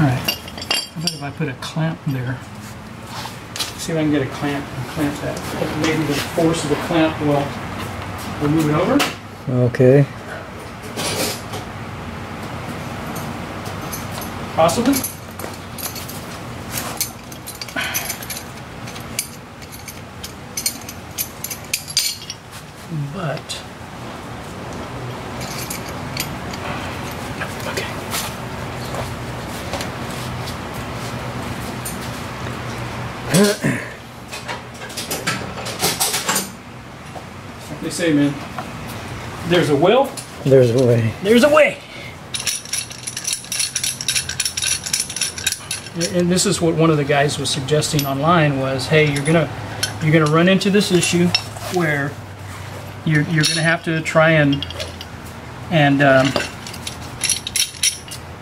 Alright. How about if I put a clamp there? See if I can get a clamp and clamp that. Maybe the force of the clamp will move it over. Okay. Possibly. But okay. Like they say, man, there's a will. There's a way. There's a way. And this is what one of the guys was suggesting online was, hey, you're gonna run into this issue where you're gonna have to try and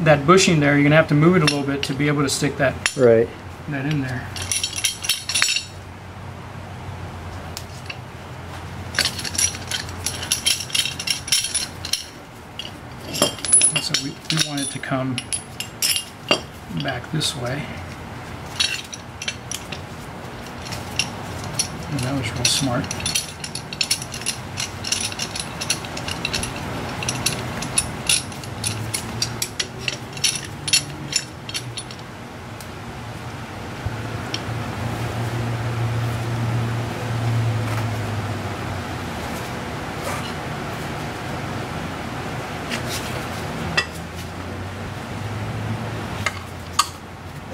that bushing there, you're gonna have to move it a little bit to be able to stick that in there. And so we want it to come back this way. And that was real smart.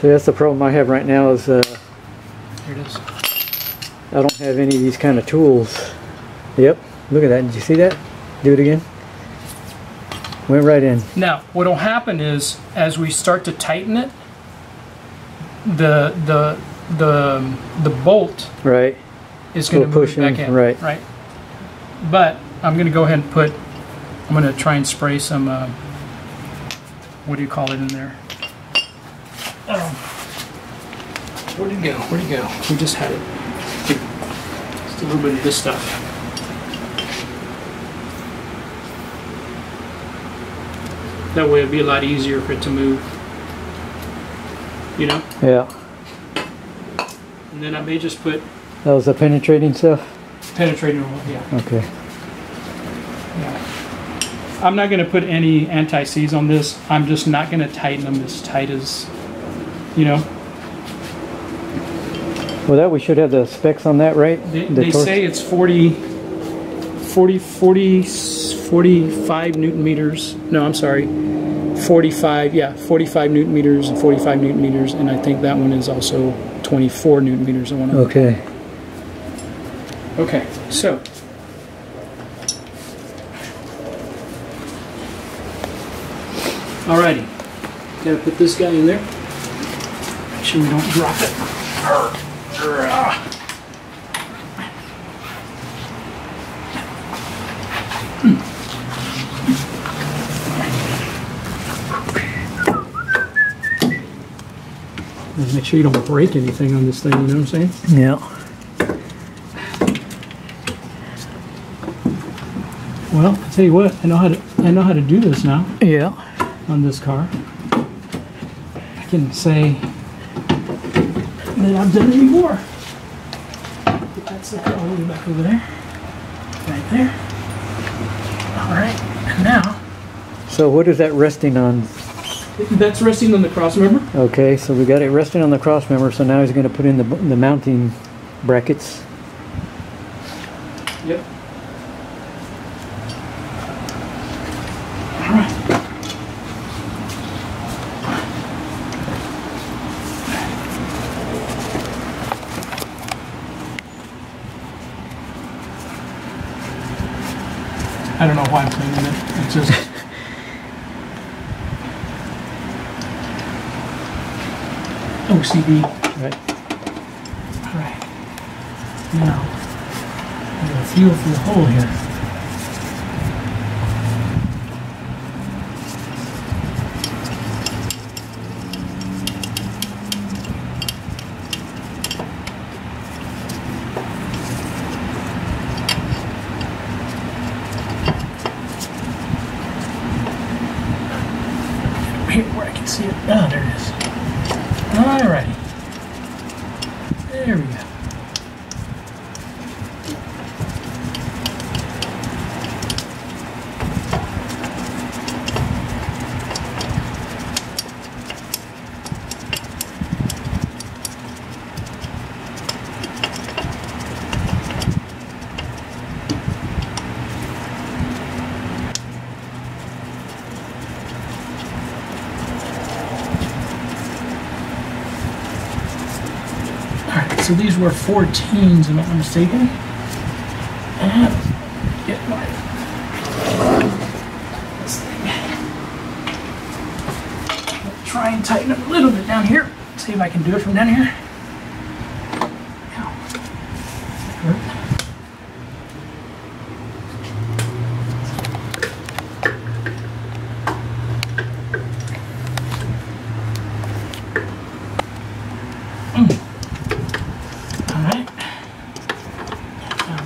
So that's the problem I have right now is Here it is. I don't have any of these kind of tools. Yep, look at that. Did you see that? Do it again. Went right in. Now, what will happen is, as we start to tighten it, the bolt is going to move back in. Right. But I'm going to go ahead and I'm going to try and spray some. What do you call it in there? Where'd it go? Where'd it go? We just had it. Just a little bit of this stuff. That way it'd be a lot easier for it to move. You know? Yeah. And then I may just put... That was the penetrating stuff? Penetrating, yeah. Okay. Yeah. I'm not going to put any anti-seize on this. I'm just not going to tighten them as tight as, you know. Well, that we should have the specs on that, right? They say it's 45 newton meters. No, I'm sorry. 45 newton meters and 45 newton meters, and I think that one is also 24 newton meters. Okay. Okay, so alrighty, gotta put this guy in there. Make sure we don't drop it. Make sure you don't break anything on this thing, you know what I'm saying? Yeah. Well, I'll tell you what, I know how to do this now. Yeah. On this car. I can say that I've done it before. Put that sucker all the way back over there. Right there. Alright, and now. So what is that resting on? That's resting on the cross member. Okay, so we got it resting on the cross member, so now he's going to put in the mounting brackets. Yep. Alright. I don't know why I'm cleaning it. It's just... OCD. Right. Alright. Now, I'm going to feel for the hole here. here where I can see it. Oh, there it is. Alrighty. There we go. So these were 14s, if I'm not mistaken. And get my this thing. I'll try and tighten it a little bit down here. See if I can do it from down here.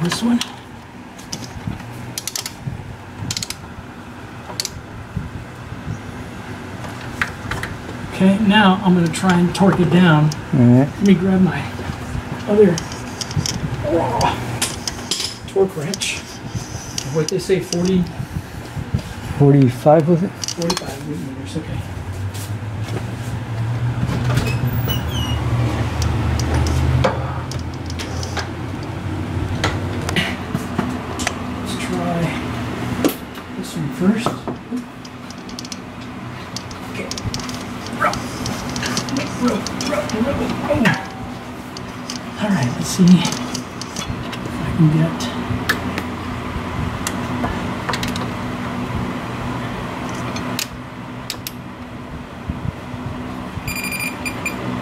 This one. Okay, now I'm going to try and torque it down. Alright. Let me grab my other torque wrench. What they say, 40? 45 was it? 45 Newton meters, okay. First. Okay. Alright, let's see if I can get.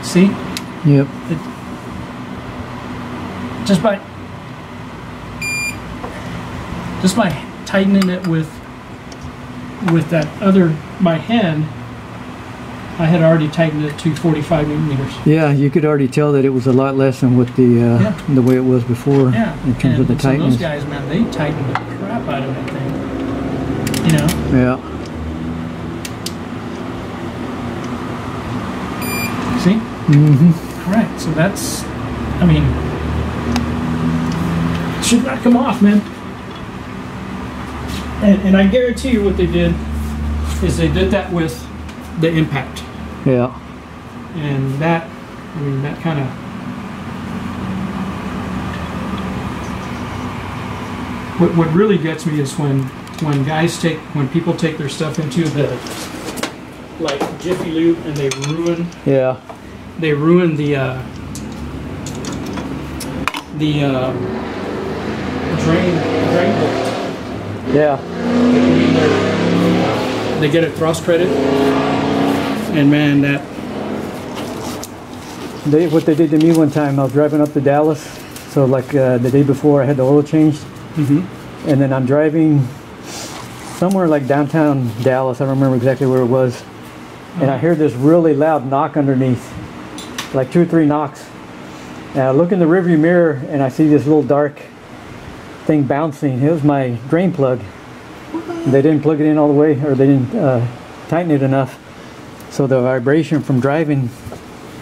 See? Yep. Just by tightening it with that other by hand, I had already tightened it to 45 Newton meters. Yeah, you could already tell that it was a lot less than what the way it was before. Yeah. In terms of the tightness. Those guys, man, they tightened the crap out of that thing. You know. Yeah. See? Mm-hmm. All right. So that's, I mean, it should not come off, man. And I guarantee you what they did is they did that with the impact. Yeah. And that, I mean, that kind of... What really gets me is when people take their stuff into the, like, Jiffy Lube and they ruin... Yeah. They ruin the drain bolt. Yeah. They get a cross credit, and man, what they did to me one time, I was driving up to Dallas, so like the day before I had the oil changed, and then I'm driving somewhere like downtown Dallas, I don't remember exactly where it was, and I hear this really loud knock underneath, like 2 or 3 knocks, and I look in the rearview mirror and I see this little dark thing bouncing. It was my drain plug. They didn't plug it in all the way, or they didn't tighten it enough, so the vibration from driving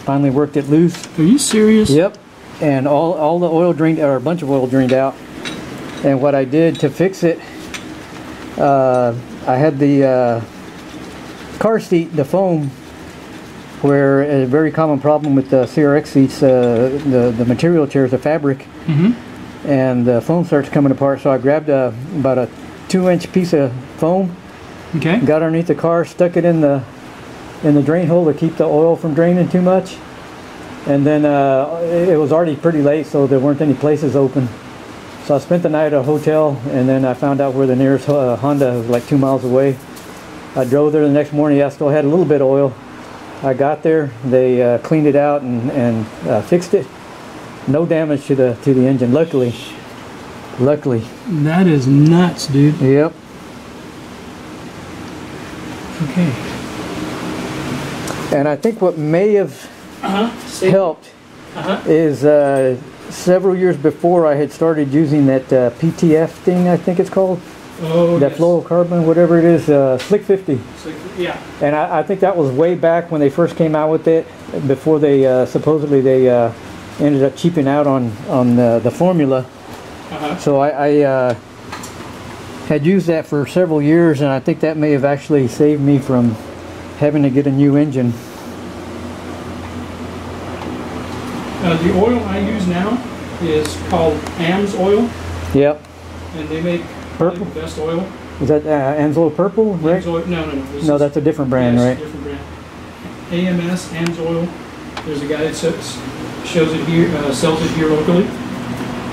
finally worked it loose. Are you serious? Yep. And all the oil drained, or a bunch of oil drained out. And what I did to fix it, I had the car seat, the foam, where a very common problem with the CRX seats, the material chairs, the fabric, and the foam starts coming apart. So I grabbed about a 2-inch piece of foam, got underneath the car, stuck it in the drain hole to keep the oil from draining too much. And then it was already pretty late, so there weren't any places open. So I spent the night at a hotel, and then I found out where the nearest Honda was, like 2 miles away. I drove there the next morning. I still had a little bit of oil. I got there, they cleaned it out and fixed it. No damage to the engine, luckily. That is nuts, dude. Yep. Okay. And I think what may have helped is several years before I had started using that PTF thing, I think it's called. Oh, that yes. fluorocarbon, whatever it is, Slick 50. Yeah. And I think that was way back when they first came out with it, before they supposedly they ended up cheaping out on the formula. So I had used that for several years, and I think that may have actually saved me from having to get a new engine. The oil I use now is called AMS oil. Yep. And they make Purple? the best oil. Is that Ansel Purple, right? AMS oil, no. No, that's a different brand, yes, right? Different brand. AMS oil. There's a guy that shows it here, sells it here locally,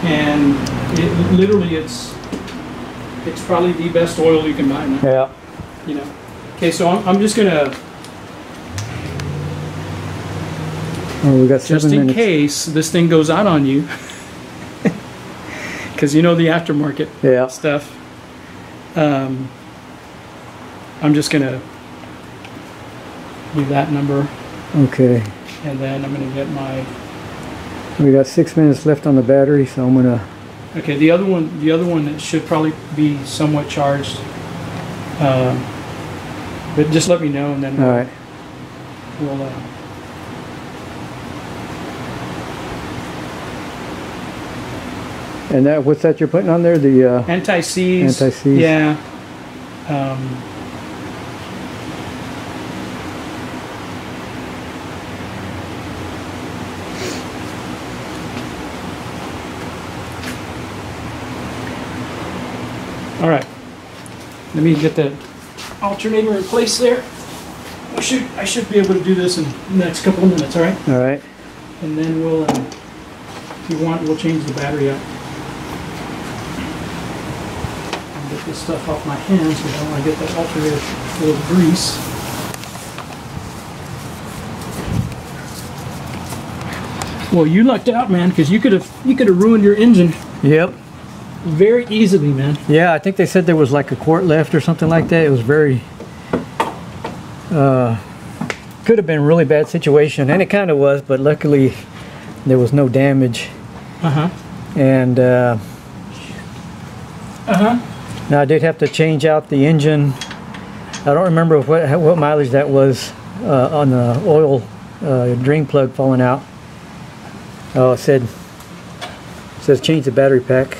and it literally it's probably the best oil you can buy now. Yeah. You know. Okay, so I'm just gonna. Oh, we got 7 Just in minutes. case this thing goes out on you, because you know the aftermarket stuff. I'm just gonna do that number, Okay. and then I'm gonna get my. We got 6 minutes left on the battery, so I'm gonna. Okay, the other one that should probably be somewhat charged, but just let me know, and then All right. we'll. And that, what's that you're putting on there? The Anti-seize. Anti-seize. Yeah. All right. Let me get the alternator in place there. I should be able to do this in the next couple of minutes. All right. All right. And then we'll, if you want, we'll change the battery up. Get this stuff off my hands because I don't want to get that alternator full of grease. Well, you lucked out, man, because you could have ruined your engine Yep. very easily, man. Yeah, I think they said there was like a quart left or something like that. It was very. Could have been a really bad situation, and it kind of was, but luckily there was no damage. And. Now I did have to change out the engine. I don't remember what mileage that was on the oil drain plug falling out. Oh, it says change the battery pack.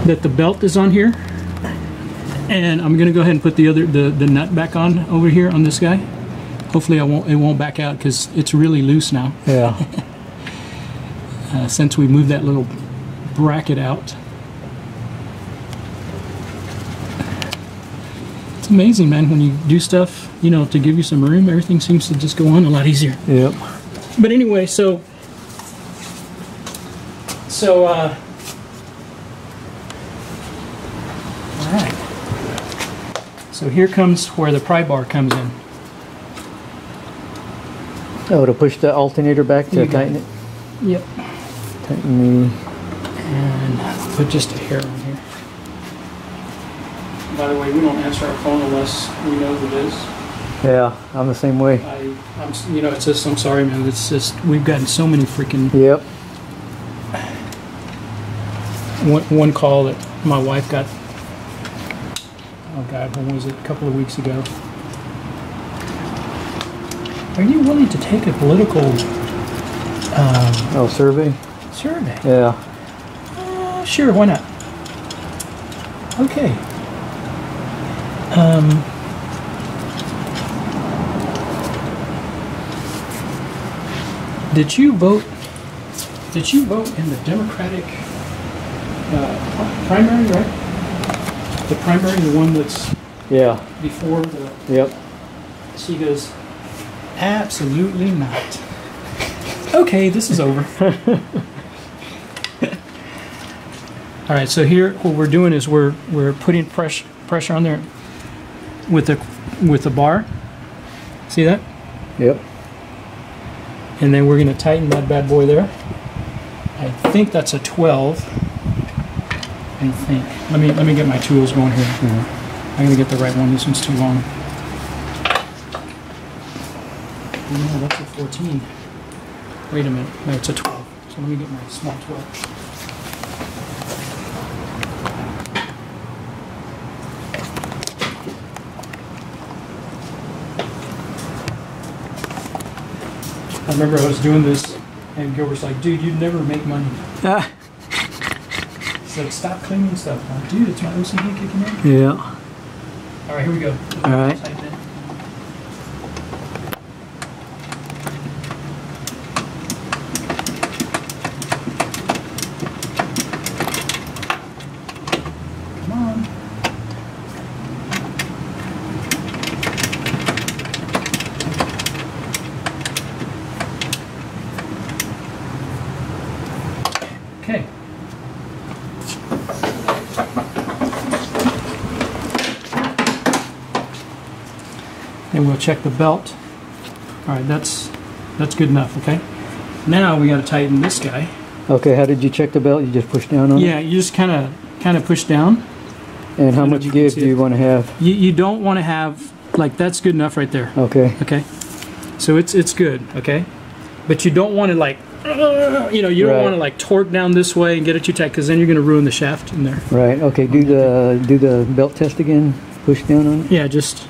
That the belt is on here, and I'm gonna go ahead and put the nut back on over here on this guy. Hopefully it won't back out because it's really loose now. Yeah. Since we moved that little bracket out. It's amazing, man, when you do stuff, you know, to give you some room, everything seems to just go on a lot easier. Yep. But anyway, so all right. So here comes where the pry bar comes in. Oh, to push the alternator back to tighten it? Yep. Tighten the... And put just a hair on here. By the way, we don't answer our phone unless we know who it is. Yeah, I'm the same way. I'm you know, it's just, I'm sorry, man. It's just, we've gotten so many freaking... Yep. One call that my wife got, oh God, when was it? A couple of weeks ago. Are you willing to take a political survey? survey? Yeah. Sure, why not? Okay. Did you vote in the Democratic primary, right? The primary, the one that's before the... Yep. She goes, absolutely not. Okay, this is over. All right, so here what we're doing is we're putting pressure on there with the bar. See that? Yep. And then we're going to tighten that bad boy there. I think that's a 12. I think. Let me get my tools going here. I'm going to get the right one. This one's too long. No, that's a 14. Wait a minute. No, it's a 12. So let me get my small 12. I remember I was doing this, and Gilbert's like, "Dude, you'd never make money." He's like, "Stop cleaning stuff." I'm like, "Dude, it's my OCD kicking in." Yeah. All right, here we go. All right. Type in. Come on. Okay. And we'll check the belt. All right, that's good enough, okay? Now we got to tighten this guy. Okay, how did you check the belt? You just push down on it? Yeah, you just kind of push down. And how much give do you want to have? You don't want to have, like, that's good enough right there. Okay. Okay. So it's good, okay? But you don't want to, like, you know, you don't want to, like, torque down this way and get it too tight, because then you're going to ruin the shaft in there. Right. Okay. Do the belt test again. Push down on it. Yeah, just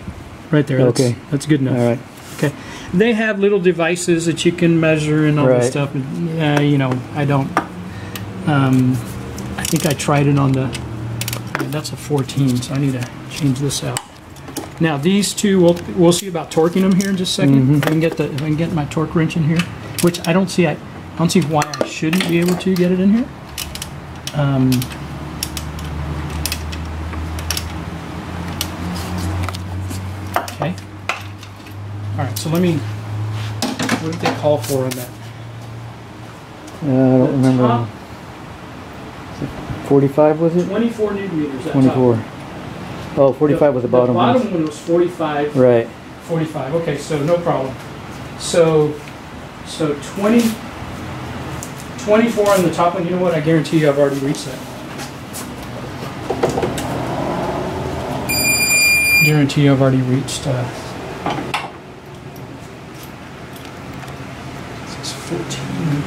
right there. Okay. That's good enough. All right. Okay. They have little devices that you can measure and all that stuff. You know, I don't. I think I tried it on the. That's a 14, so I need to change this out. Now these two, we'll see about torquing them here in just a second. If I can get my torque wrench in here, which I don't see. I don't see why I shouldn't be able to get it in here. Okay. All right. So let me. What did they call for on that? I don't remember. Top, 45 was it? 24 newton meters. 24. Oh, 45 was the bottom one. The bottom one was 45. Right. 45. Okay, so no problem. So 24 on the top one. You know what? I guarantee you I've already reached that. Guarantee you I've already reached. This is 14.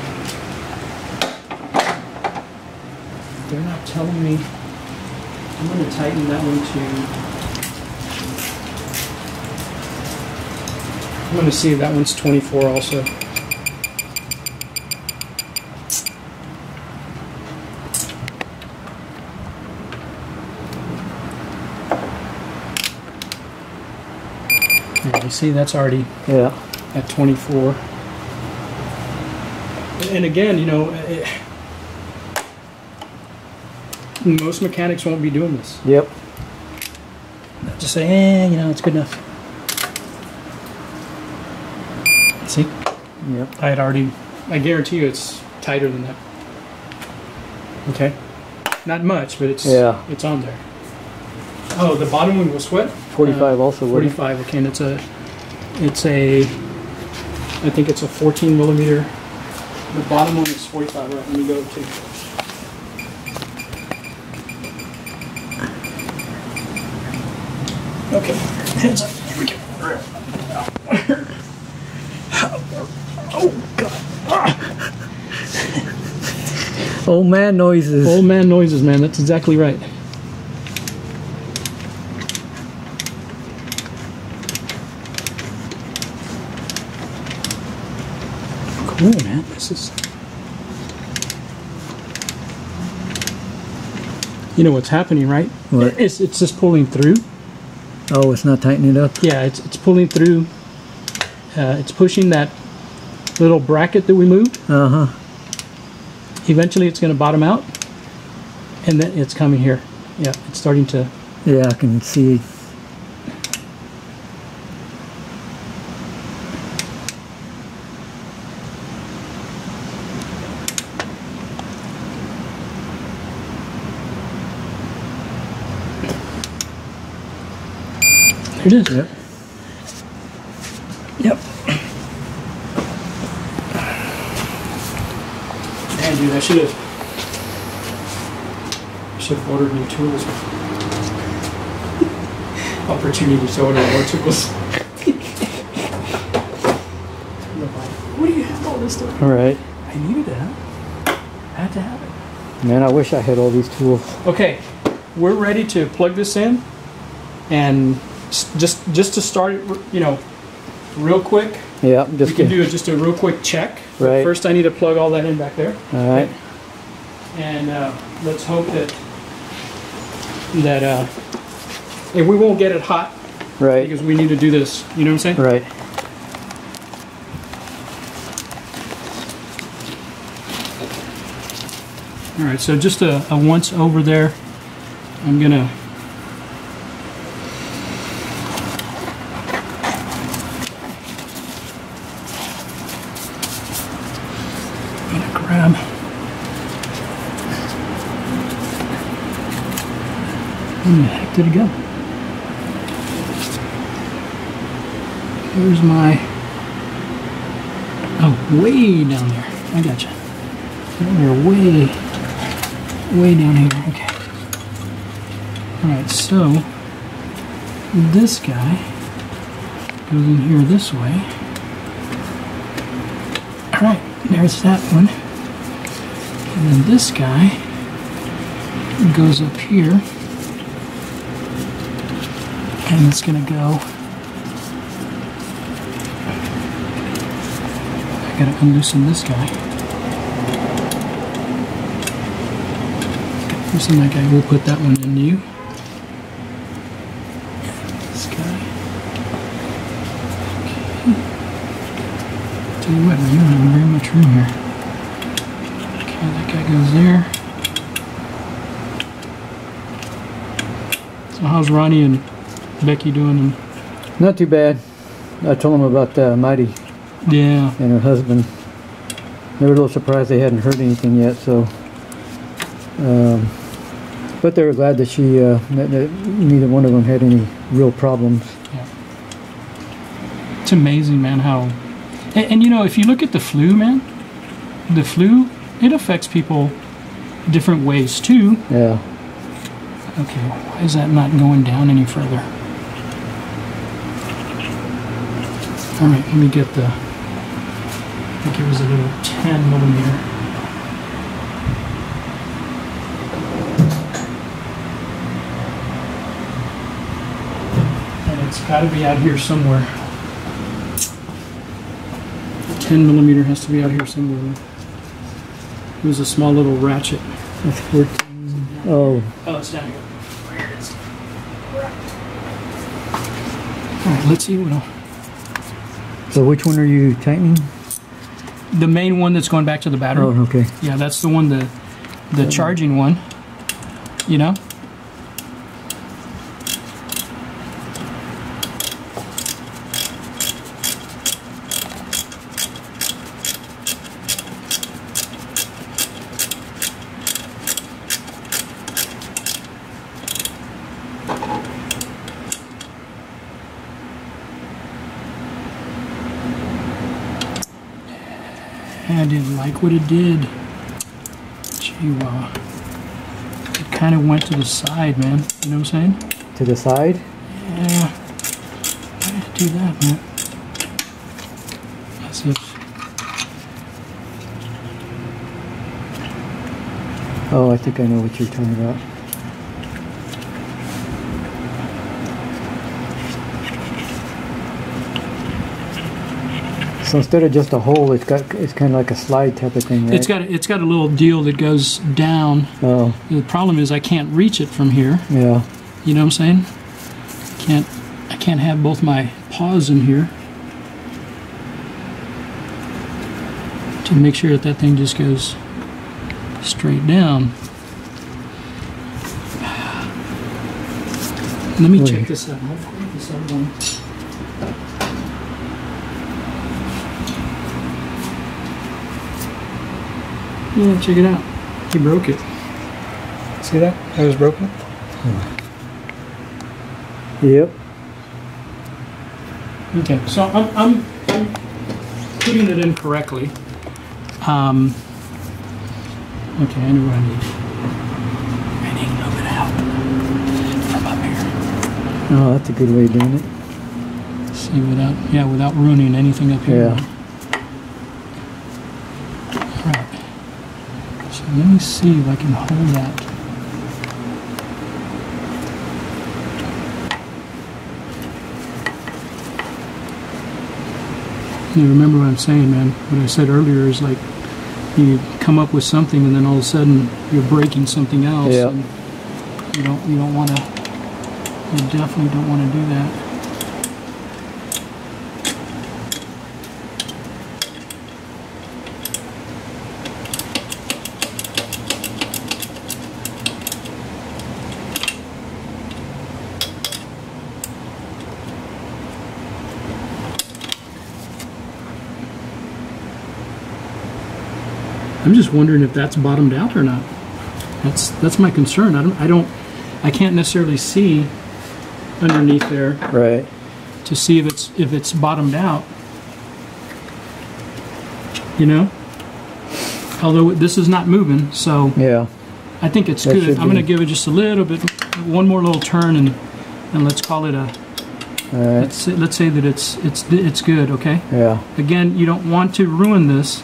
They're not telling me. I'm going to tighten that one to. I'm going to see if that one's 24 also. Yeah, you see that's already at 24. And again, you know, most mechanics won't be doing this. Yep. Just say, you know, it's good enough. See? Yep. I guarantee you it's tighter than that. Okay? Not much, but it's on there. Oh, the bottom one was what? 45 also. 45, okay, and it's a, I think it's a 14 millimeter. The bottom one is 45, right? Let me go to. Okay, hands up. Here we go. Oh, God. Old man noises. Old man noises, man. That's exactly right. Cool, man. This is. You know what's happening, right? What? It's just pulling through. Oh, it's not tightening it up? Yeah, it's pulling through. It's pushing that little bracket that we moved. Uh-huh. Eventually it's going to bottom out. And then it's coming here. Yeah, it's starting to... Yeah, I can see. There it is. Yep. Yep. Man, dude, I should have ordered new tools. Opportunity to order more tools. What do you have all this stuff? All right. I needed it, huh? I had to have it. Man, I wish I had all these tools. Okay, we're ready to plug this in, and just to start it, you know, real quick. Yeah, We can do just a real quick check. Right. First, I need to plug all that in back there. All right. And let's hope that and we won't get it hot. Right. Because we need to do this. You know what I'm saying? Right. All right. So just a once over there. I'm gonna. Grab. Where the heck did it go? Where's my... Oh, way down there. I gotcha. They're way down here. Okay. Alright, so this guy goes in here this way. Alright, there's that one. And then this guy goes up here. And it's going to go... I got to unloosen this guy. Loosen that guy. We'll put that one in new. This guy. Okay. Tell you what, we don't have very much room here. Okay, that guy goes there. So how's Ronnie and Becky doing? Not too bad. I told them about Mighty. Yeah. And her husband. They were a little surprised they hadn't heard anything yet, so. But they were glad that that neither one of them had any real problems. Yeah. It's amazing, man, how. And you know, if you look at the flu, man, the flu, it affects people different ways too. Yeah. Okay, why is that not going down any further? All right, let me get the. I think it was a little 10 millimeter. And it's got to be out here somewhere. 10 millimeter has to be out here somewhere. It was a small little ratchet. That's 14. Oh. Oh, it's down here. Where it is. Alright, let's see what else. So which one are you tightening? The main one that's going back to the battery. Oh, okay. Yeah, that's the one, the charging one. You know? I didn't like what it did. Gee, wow. It kind of went to the side, man. You know what I'm saying? To the side? Yeah. Why did it do that, man? As if... Oh, I think I know what you're talking about. So instead of just a hole, it's kind of like a slide type of thing, right? It's got a little deal that goes down. Oh. The problem is I can't reach it from here. Yeah. You know what I'm saying? I can't have both my paws in here to make sure that that thing just goes straight down. Let me check this out. How quick this other one. Yeah, check it out. He broke it. See that? That was broken. Yep. Okay, so I'm putting it in correctly. Okay, I know what I need. I need a little bit of help from up here. Oh, that's a good way of doing it. See, without ruining anything up here. Yeah. Let me see if I can hold that. You remember what I'm saying, man. What I said earlier is like you come up with something and then all of a sudden you're breaking something else. Yeah. And you don't want to. You definitely don't want to do that. I'm just wondering if that's bottomed out or not. That's my concern. I can't necessarily see underneath there, right, to see if it's bottomed out. You know? Although this is not moving, so yeah, I think it's that good. I'm going to give it just a little bit, one more little turn, and let's call it a. all right, Let's say that it's good. Okay. yeah, Again, you don't want to ruin this.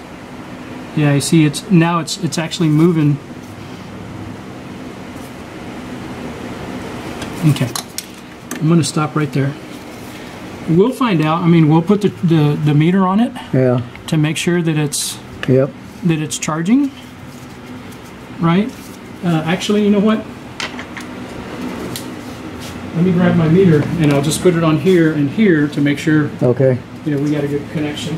Yeah, you see, it's actually moving. Okay, I'm going to stop right there. We'll find out. I mean, we'll put the meter on it. yeah, To make sure that it's yep, charging. Right. Actually, you know what? Let me grab my meter and I'll just put it on here and here to make sure. okay, We got a good connection.